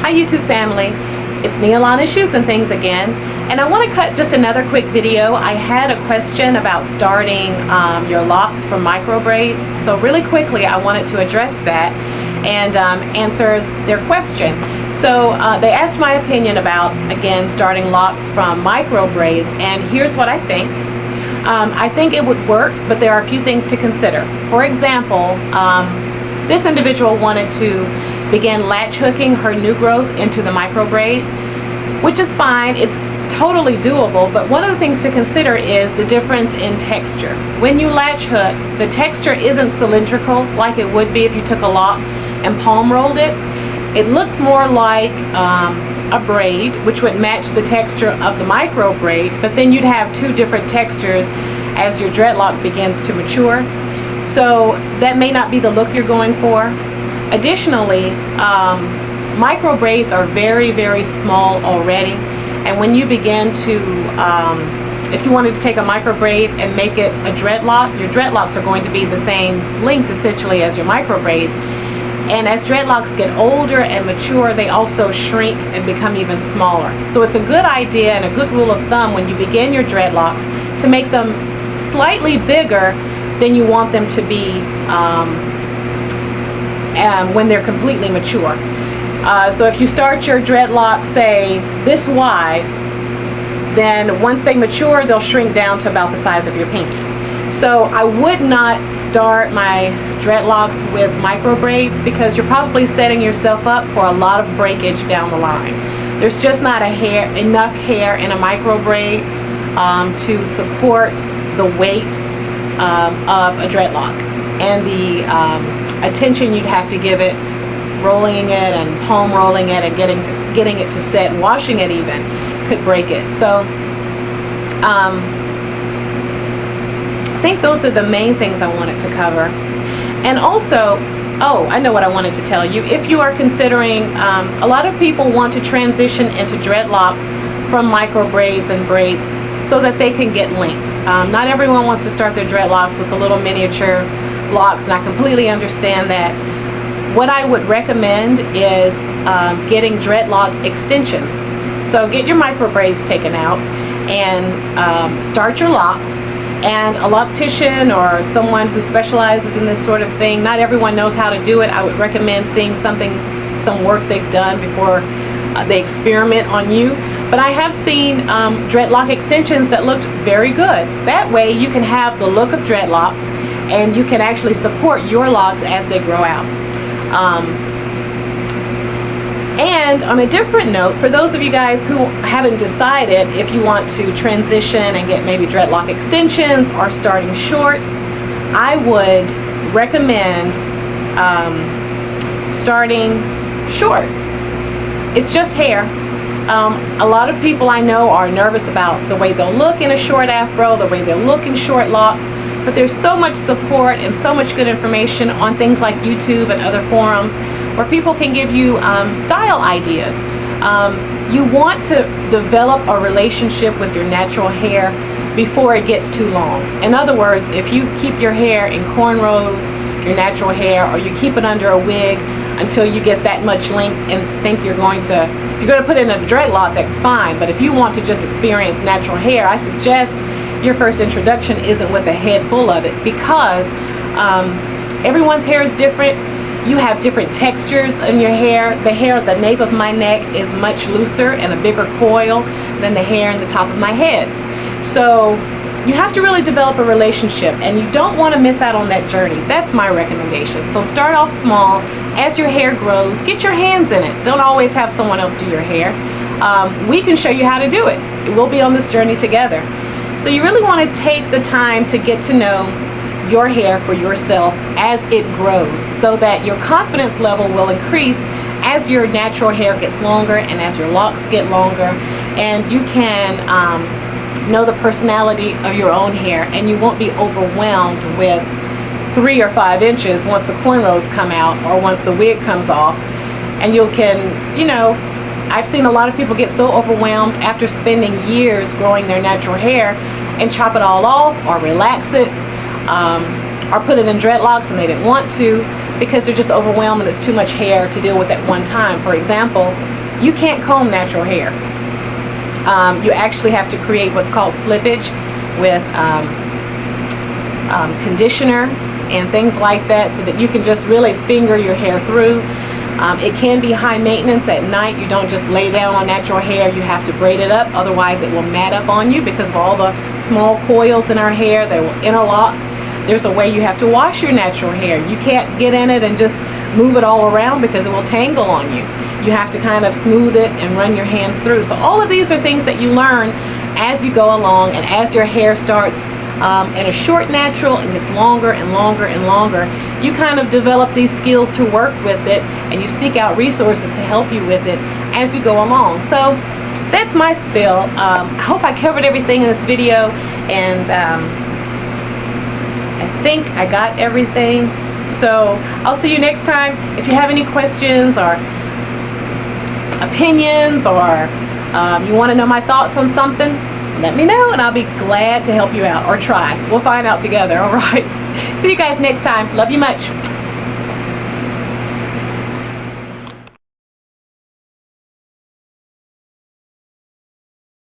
Hi YouTube family, it's Neon Issues and Things again, and I want to cut just another quick video. I had a question about starting your locks from micro braids, so really quickly I wanted to address that and answer their question. So they asked my opinion about, again, starting locks from micro braids, and here's what I think. I think it would work, but there are a few things to consider. For example, this individual wanted to begin latch hooking her new growth into the micro braid, which is fine. It's totally doable, but one of the things to consider is the difference in texture. When you latch hook, the texture isn't cylindrical like it would be if you took a lock and palm rolled it. It looks more like a braid, which would match the texture of the micro braid, but then you'd have two different textures as your dreadlock begins to mature. So that may not be the look you're going for. Additionally, micro braids are very, very small already, and when you begin to, if you wanted to take a micro braid and make it a dreadlock, your dreadlocks are going to be the same length essentially as your micro braids. And as dreadlocks get older and mature, they also shrink and become even smaller. So it's a good idea and a good rule of thumb when you begin your dreadlocks to make them slightly bigger than you want them to be when they're completely mature. So if you start your dreadlocks, say, this wide, then once they mature, they'll shrink down to about the size of your pinky. So I would not start my dreadlocks with micro braids because you're probably setting yourself up for a lot of breakage down the line. There's just not enough hair in a micro braid to support the weight of a dreadlock and the attention you'd have to give it, rolling it and palm rolling it and getting it to set, washing it even, could break it. So I think those are the main things I wanted to cover. And also, oh, I know what I wanted to tell you. If you are considering, a lot of people want to transition into dreadlocks from micro braids and braids so that they can get length. Not everyone wants to start their dreadlocks with the little miniature locks, and I completely understand that. What I would recommend is getting dreadlock extensions. So get your micro braids taken out and start your locks. And a loctician or someone who specializes in this sort of thing, not everyone knows how to do it. I would recommend seeing some work they've done before they experiment on you. But I have seen dreadlock extensions that looked very good. That way you can have the look of dreadlocks and you can actually support your locks as they grow out. And on a different note, for those of you guys who haven't decided if you want to transition and get maybe dreadlock extensions or starting short, I would recommend starting short. It's just hair. A lot of people I know are nervous about the way they'll look in a short afro, the way they'll look in short locks, but there's so much support and so much good information on things like YouTube and other forums where people can give you style ideas. You want to develop a relationship with your natural hair before it gets too long. In other words, if you keep your hair in cornrows, your natural hair, or you keep it under a wig until you get that much length and think if you're going to put it in a dreadlock, that's fine. But if you want to just experience natural hair, I suggest your first introduction isn't with a head full of it, because everyone's hair is different. You have different textures in your hair. The hair at the nape of my neck is much looser and a bigger coil than the hair in the top of my head. So you have to really develop a relationship, and you don't want to miss out on that journey. That's my recommendation. So start off small. As your hair grows, get your hands in it. Don't always have someone else do your hair. We can show you how to do it. We'll be on this journey together. So you really want to take the time to get to know your hair for yourself as it grows, so that your confidence level will increase as your natural hair gets longer and as your locks get longer, and you can know the personality of your own hair, and you won't be overwhelmed with 3 or 5 inches once the cornrows come out or once the wig comes off. And you can, you know, I've seen a lot of people get so overwhelmed after spending years growing their natural hair and chop it all off or relax it, or put it in dreadlocks and they didn't want to, because they're just overwhelmed and it's too much hair to deal with at one time. For example, you can't comb natural hair. You actually have to create what's called slippage with conditioner and things like that, so that you can just really finger your hair through. It can be high maintenance at night. You don't just lay down on natural hair. You have to braid it up, otherwise it will mat up on you because of all the small coils in our hair. They will interlock. There's a way you have to wash your natural hair. You can't get in it and just move it all around because it will tangle on you. You have to kind of smooth it and run your hands through. So all of these are things that you learn as you go along, and as your hair starts in a short natural and gets longer and longer and longer, you kind of develop these skills to work with it, and you seek out resources to help you with it as you go along. So that's my spill. I hope I covered everything in this video, and I think I got everything. So I'll see you next time. If you have any questions or opinions, or you want to know my thoughts on something, let me know and I'll be glad to help you out, or try. We'll find out together. All right. See you guys next time. Love you much.